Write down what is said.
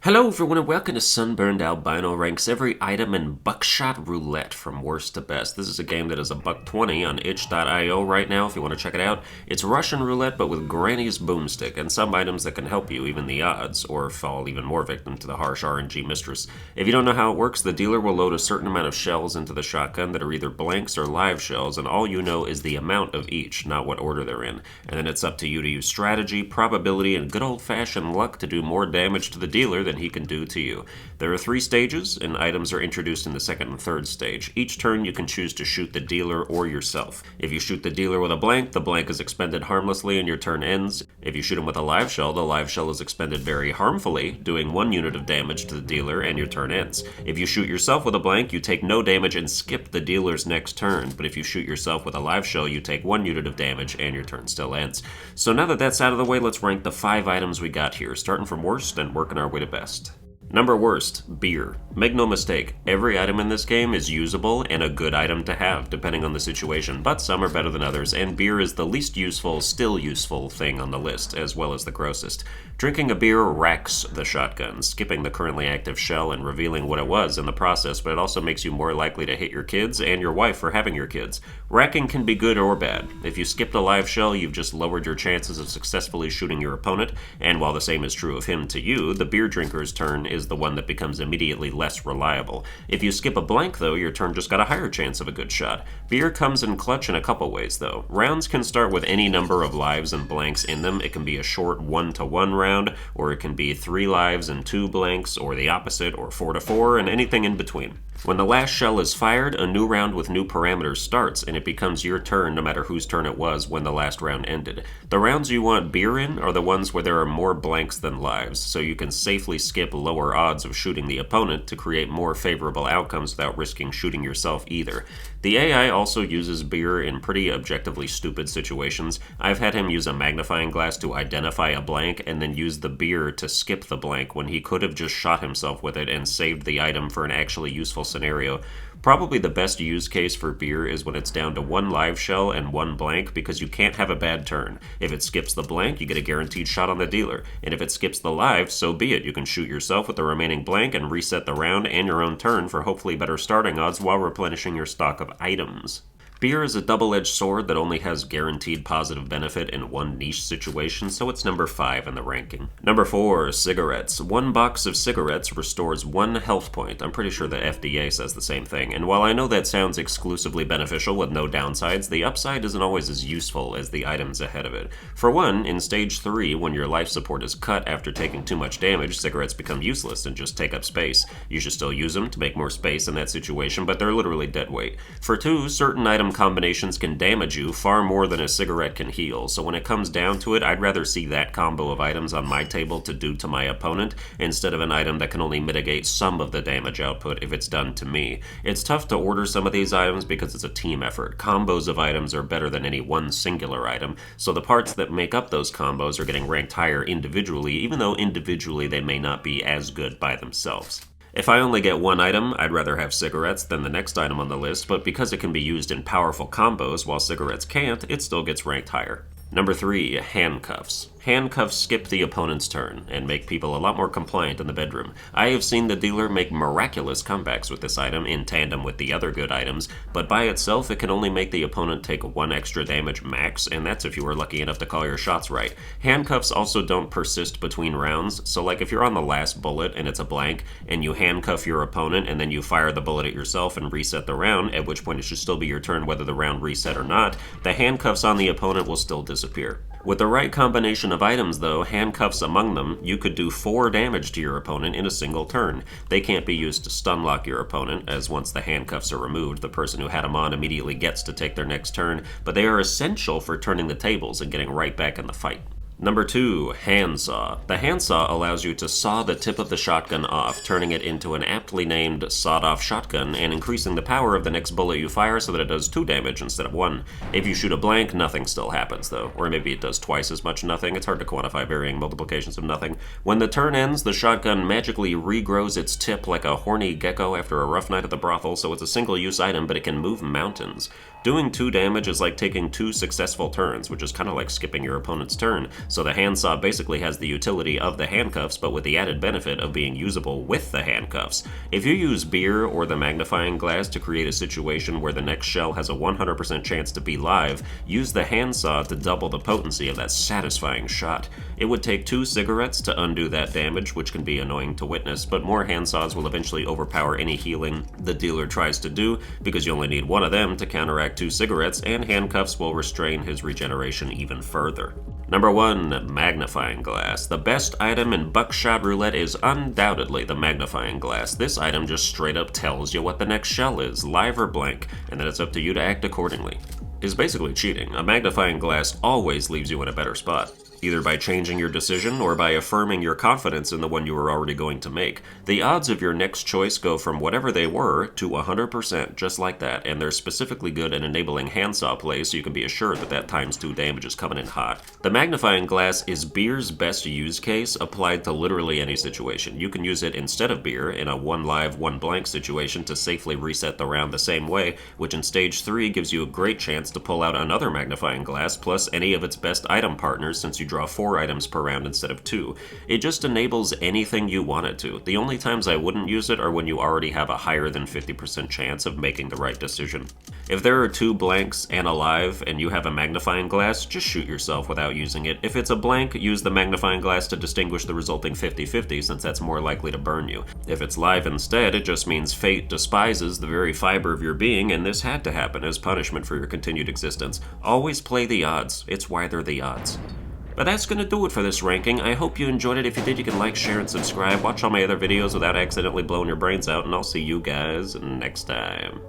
Hello everyone and welcome to Sunburned. Albino ranks every item in Buckshot Roulette from worst to best. This is a game that is $1.20 on itch.io right now if you want to check it out. It's Russian roulette but with Granny's boomstick and some items that can help you, even the odds, or fall even more victim to the harsh RNG mistress. If you don't know how it works, the dealer will load a certain amount of shells into the shotgun that are either blanks or live shells, and all you know is the amount of each, not what order they're in. And then it's up to you to use strategy, probability, and good old-fashioned luck to do more damage to the dealer than he can do to you. There are 3 stages, and items are introduced in the second and third stage. Each turn you can choose to shoot the dealer or yourself. If you shoot the dealer with a blank, the blank is expended harmlessly and your turn ends. If you shoot him with a live shell, the live shell is expended very harmfully, doing 1 unit of damage to the dealer and your turn ends. If you shoot yourself with a blank, you take no damage and skip the dealer's next turn, but if you shoot yourself with a live shell, you take 1 unit of damage and your turn still ends. So now that that's out of the way, let's rank the 5 items we got here, starting from worst and working our way to best. Number worst, beer. Make no mistake, every item in this game is usable and a good item to have, depending on the situation, but some are better than others, and beer is the least useful, still useful thing on the list, as well as the grossest. Drinking a beer racks the shotgun, skipping the currently active shell and revealing what it was in the process, but it also makes you more likely to hit your kids and your wife for having your kids. Racking can be good or bad. If you skipped a live shell, you've just lowered your chances of successfully shooting your opponent, and while the same is true of him to you, the beer drinker's turn is the one that becomes immediately less reliable. If you skip a blank, though, your turn just got a higher chance of a good shot. Beer comes in clutch in a couple ways, though. Rounds can start with any number of lives and blanks in them. It can be a short 1-to-1 round, or it can be 3 lives and 2 blanks, or the opposite, or 4-to-4, and anything in between. When the last shell is fired, a new round with new parameters starts, and it becomes your turn no matter whose turn it was when the last round ended. The rounds you want beer in are the ones where there are more blanks than lives, so you can safely skip lower odds of shooting the opponent to create more favorable outcomes without risking shooting yourself either. The AI also uses beer in pretty objectively stupid situations. I've had him use a magnifying glass to identify a blank and then use the beer to skip the blank when he could have just shot himself with it and saved the item for an actually useful scenario. Probably the best use case for beer is when it's down to 1 live shell and 1 blank, because you can't have a bad turn. If it skips the blank, you get a guaranteed shot on the dealer, and if it skips the live, so be it. You can shoot yourself with the remaining blank and reset the round and your own turn for hopefully better starting odds while replenishing your stock of items. Beer is a double-edged sword that only has guaranteed positive benefit in one niche situation, so it's number 5 in the ranking. Number 4, cigarettes. 1 box of cigarettes restores 1 health point. I'm pretty sure the FDA says the same thing, and while I know that sounds exclusively beneficial with no downsides, the upside isn't always as useful as the items ahead of it. For one, in Stage 3, when your life support is cut after taking too much damage, cigarettes become useless and just take up space. You should still use them to make more space in that situation, but they're literally dead weight. For 2, certain item combinations can damage you far more than a cigarette can heal, so when it comes down to it, I'd rather see that combo of items on my table to do to my opponent instead of an item that can only mitigate some of the damage output if it's done to me. It's tough to order some of these items because it's a team effort. Combos of items are better than any one singular item, so the parts that make up those combos are getting ranked higher individually, even though individually they may not be as good by themselves. If I only get 1 item, I'd rather have cigarettes than the next item on the list, but because it can be used in powerful combos while cigarettes can't, it still gets ranked higher. Number 3, handcuffs. Handcuffs skip the opponent's turn and make people a lot more compliant in the bedroom. I have seen the dealer make miraculous comebacks with this item in tandem with the other good items, but by itself it can only make the opponent take 1 extra damage max, and that's if you were lucky enough to call your shots right. Handcuffs also don't persist between rounds, so like if you're on the last bullet and it's a blank, and you handcuff your opponent and then you fire the bullet at yourself and reset the round, at which point it should still be your turn whether the round reset or not, the handcuffs on the opponent will still disappear. With the right combination of items, though, handcuffs among them, you could do 4 damage to your opponent in a single turn. They can't be used to stun lock your opponent, as once the handcuffs are removed, the person who had them on immediately gets to take their next turn, but they are essential for turning the tables and getting right back in the fight. Number 2, handsaw. The handsaw allows you to saw the tip of the shotgun off, turning it into an aptly named sawed-off shotgun and increasing the power of the next bullet you fire so that it does 2 damage instead of 1. If you shoot a blank, nothing still happens though, or maybe it does twice as much nothing. It's hard to quantify varying multiplications of nothing. When the turn ends, the shotgun magically regrows its tip like a horny gecko after a rough night at the brothel, so it's a single-use item, but it can move mountains. Doing 2 damage is like taking 2 successful turns, which is kind of like skipping your opponent's turn, so the handsaw basically has the utility of the handcuffs, but with the added benefit of being usable with the handcuffs. If you use beer or the magnifying glass to create a situation where the next shell has a 100% chance to be live, use the handsaw to double the potency of that satisfying shot. It would take 2 cigarettes to undo that damage, which can be annoying to witness, but more handsaws will eventually overpower any healing the dealer tries to do, because you only need one of them to counteract 2 cigarettes, and handcuffs will restrain his regeneration even further. Number 1, magnifying glass. The best item in Buckshot Roulette is undoubtedly the magnifying glass. This item just straight up tells you what the next shell is, live or blank, and then it's up to you to act accordingly. It's basically cheating. A magnifying glass always leaves you in a better spot, either by changing your decision or by affirming your confidence in the one you were already going to make. The odds of your next choice go from whatever they were to 100%, just like that, and they're specifically good at enabling handsaw plays, so you can be assured that that ×2 damage is coming in hot. The magnifying glass is beer's best use case applied to literally any situation. You can use it instead of beer in a 1 live, 1 blank situation to safely reset the round the same way, which in stage 3 gives you a great chance to pull out another magnifying glass plus any of its best item partners, since you draw 4 items per round instead of 2. It just enables anything you want it to. The only times I wouldn't use it are when you already have a higher than 50% chance of making the right decision. If there are 2 blanks and a live and you have a magnifying glass, just shoot yourself without using it. If it's a blank, use the magnifying glass to distinguish the resulting 50-50, since that's more likely to burn you. If it's live instead, it just means fate despises the very fiber of your being, and this had to happen as punishment for your continued existence. Always play the odds. It's why they're the odds. But that's going to do it for this ranking. I hope you enjoyed it. If you did, you can like, share, and subscribe. Watch all my other videos without accidentally blowing your brains out, and I'll see you guys next time.